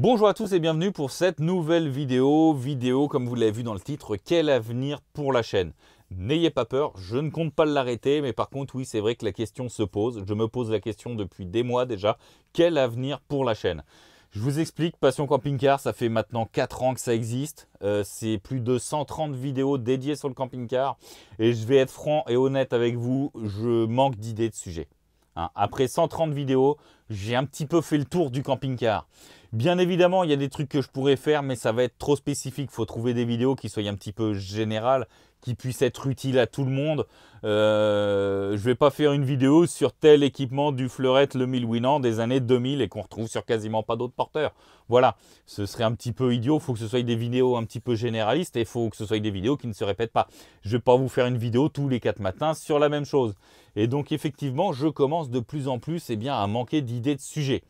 Bonjour à tous et bienvenue pour cette nouvelle vidéo comme vous l'avez vu dans le titre, quel avenir pour la chaîne? N'ayez pas peur, je ne compte pas l'arrêter, mais par contre oui c'est vrai que la question se pose, je me pose la question depuis des mois déjà, quel avenir pour la chaîne? Je vous explique, Passion Camping-Car, ça fait maintenant 4 ans que ça existe, c'est plus de 130 vidéos dédiées sur le camping-car, et je vais être franc et honnête avec vous, je manque d'idées de sujets. Après 130 vidéos, j'ai un petit peu fait le tour du camping-car. Bien évidemment, il y a des trucs que je pourrais faire, mais ça va être trop spécifique. Il faut trouver des vidéos qui soient un petit peu générales, qui puissent être utiles à tout le monde. Je ne vais pas faire une vidéo sur tel équipement du Fleurette le 1000 Winans des années 2000 et qu'on retrouve sur quasiment pas d'autres porteurs. Voilà, ce serait un petit peu idiot. Il faut que ce soit des vidéos un petit peu généralistes et il faut que ce soit des vidéos qui ne se répètent pas. Je ne vais pas vous faire une vidéo tous les 4 matins sur la même chose. Et donc effectivement, je commence de plus en plus à manquer d'idées de sujets.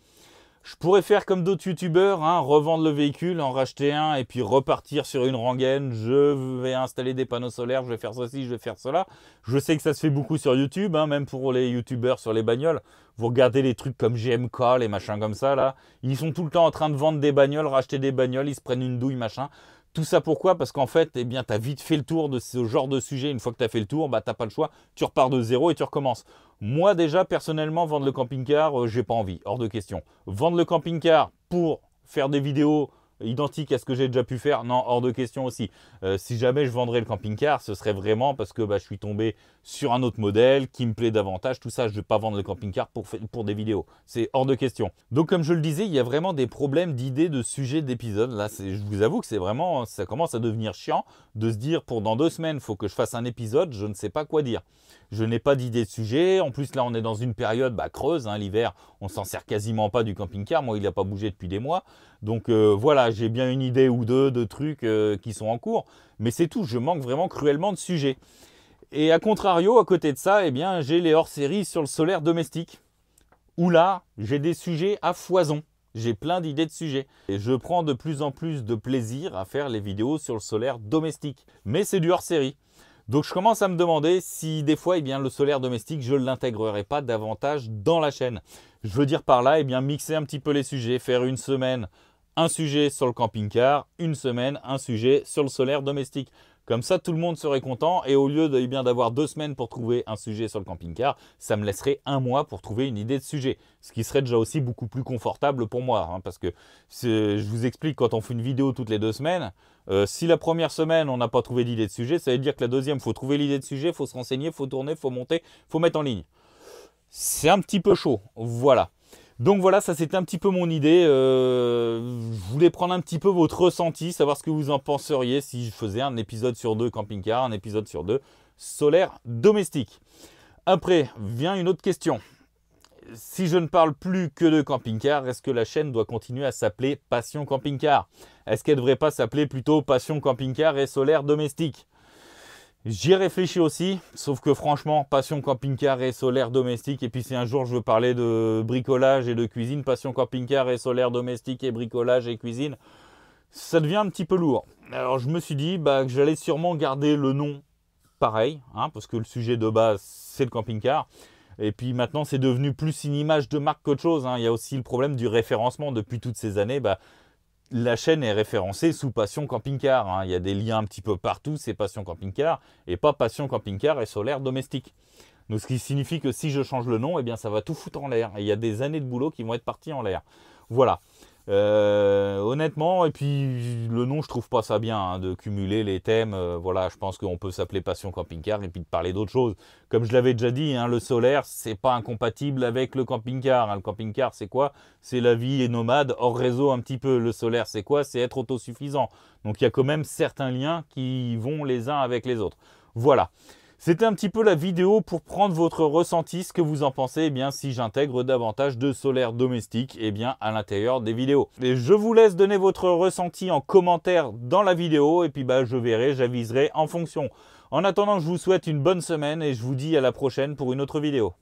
Je pourrais faire comme d'autres youtubeurs, revendre le véhicule, en racheter un et puis repartir sur une rengaine. Je vais installer des panneaux solaires, je vais faire ceci, je vais faire cela. Je sais que ça se fait beaucoup sur YouTube, même pour les youtubeurs sur les bagnoles. Vous regardez les trucs comme GMK, les machins comme ça, là. Ils sont tout le temps en train de vendre des bagnoles, racheter des bagnoles, ils se prennent une douille, machin. Tout ça pourquoi? Parce qu'en fait, tu as vite fait le tour de ce genre de sujet. Une fois que tu as fait le tour, tu n'as pas le choix. Tu repars de zéro et tu recommences. Moi, déjà, personnellement, vendre le camping-car, j'ai pas envie. Hors de question. Vendre le camping-car pour faire des vidéos identiques à ce que j'ai déjà pu faire, non, hors de question aussi. Si jamais je vendrais le camping-car, ce serait vraiment parce que je suis tombé sur un autre modèle qui me plaît davantage. Tout ça, je ne vais pas vendre le camping-car pour des vidéos. C'est hors de question. Donc, comme je le disais, il y a vraiment des problèmes d'idées, de sujets, d'épisodes. Là, je vous avoue que c'est vraiment, ça commence à devenir chiant de se dire pour dans 2 semaines, il faut que je fasse un épisode, je ne sais pas quoi dire. Je n'ai pas d'idée de sujet. En plus, là, on est dans une période creuse. L'hiver, on s'en sert quasiment pas du camping-car. Moi, il n'a pas bougé depuis des mois. Donc voilà, j'ai bien une idée ou deux de trucs qui sont en cours. Mais c'est tout, je manque vraiment cruellement de sujets. Et à contrario, à côté de ça, j'ai les hors-séries sur le solaire domestique. Où là, j'ai des sujets à foison. J'ai plein d'idées de sujets. Et je prends de plus en plus de plaisir à faire les vidéos sur le solaire domestique. Mais c'est du hors-série. Donc je commence à me demander si des fois le solaire domestique, je ne l'intégrerai pas davantage dans la chaîne. Je veux dire par là, mixer un petit peu les sujets, faire une semaine un sujet sur le camping-car, une semaine un sujet sur le solaire domestique. Comme ça, tout le monde serait content et au lieu d'avoir 2 semaines pour trouver un sujet sur le camping-car, ça me laisserait 1 mois pour trouver une idée de sujet. Ce qui serait déjà aussi beaucoup plus confortable pour moi. Parce que je vous explique, quand on fait une vidéo toutes les 2 semaines, si la première semaine, on n'a pas trouvé d'idée de sujet, ça veut dire que la deuxième, il faut trouver l'idée de sujet, il faut se renseigner, il faut tourner, il faut monter, il faut mettre en ligne. C'est un petit peu chaud, voilà. Donc voilà, ça c'était un petit peu mon idée. Je voulais prendre un petit peu votre ressenti, savoir ce que vous en penseriez si je faisais un épisode sur 2 camping-car, un épisode sur 2 solaire domestique. Après, vient une autre question. Si je ne parle plus que de camping-car, est-ce que la chaîne doit continuer à s'appeler Passion Camping-Car? Est-ce qu'elle ne devrait pas s'appeler plutôt Passion Camping-Car et solaire domestique? J'y ai réfléchi aussi, sauf que franchement, Passion Camping-Car et solaire domestique, et puis si un jour je veux parler de bricolage et de cuisine, Passion Camping-Car et solaire domestique et bricolage et cuisine, ça devient un petit peu lourd. Alors je me suis dit que j'allais sûrement garder le nom pareil, parce que le sujet de base c'est le camping-car. Et puis maintenant c'est devenu plus une image de marque qu'autre chose. Il y a aussi le problème du référencement. Depuis toutes ces années, la chaîne est référencée sous Passion Camping-Car. Il y a des liens un petit peu partout, c'est Passion Camping-Car et pas Passion Camping-Car et solaire domestique. Donc ce qui signifie que si je change le nom, ça va tout foutre en l'air. Et il y a des années de boulot qui vont être parties en l'air. Voilà. Honnêtement, et puis le nom, je trouve pas ça bien de cumuler les thèmes. Voilà, je pense qu'on peut s'appeler Passion Camping-Car et puis de parler d'autres choses. Comme je l'avais déjà dit, le solaire, c'est pas incompatible avec le camping-car. Le camping-car, c'est quoi? C'est la vie nomade hors réseau un petit peu. Le solaire, c'est quoi? C'est être autosuffisant. Donc il y a quand même certains liens qui vont les uns avec les autres. Voilà. C'était un petit peu la vidéo pour prendre votre ressenti, ce que vous en pensez, si j'intègre davantage de solaire domestique, à l'intérieur des vidéos. Et je vous laisse donner votre ressenti en commentaire dans la vidéo, et puis je verrai, j'aviserai en fonction. En attendant, je vous souhaite une bonne semaine, et je vous dis à la prochaine pour une autre vidéo.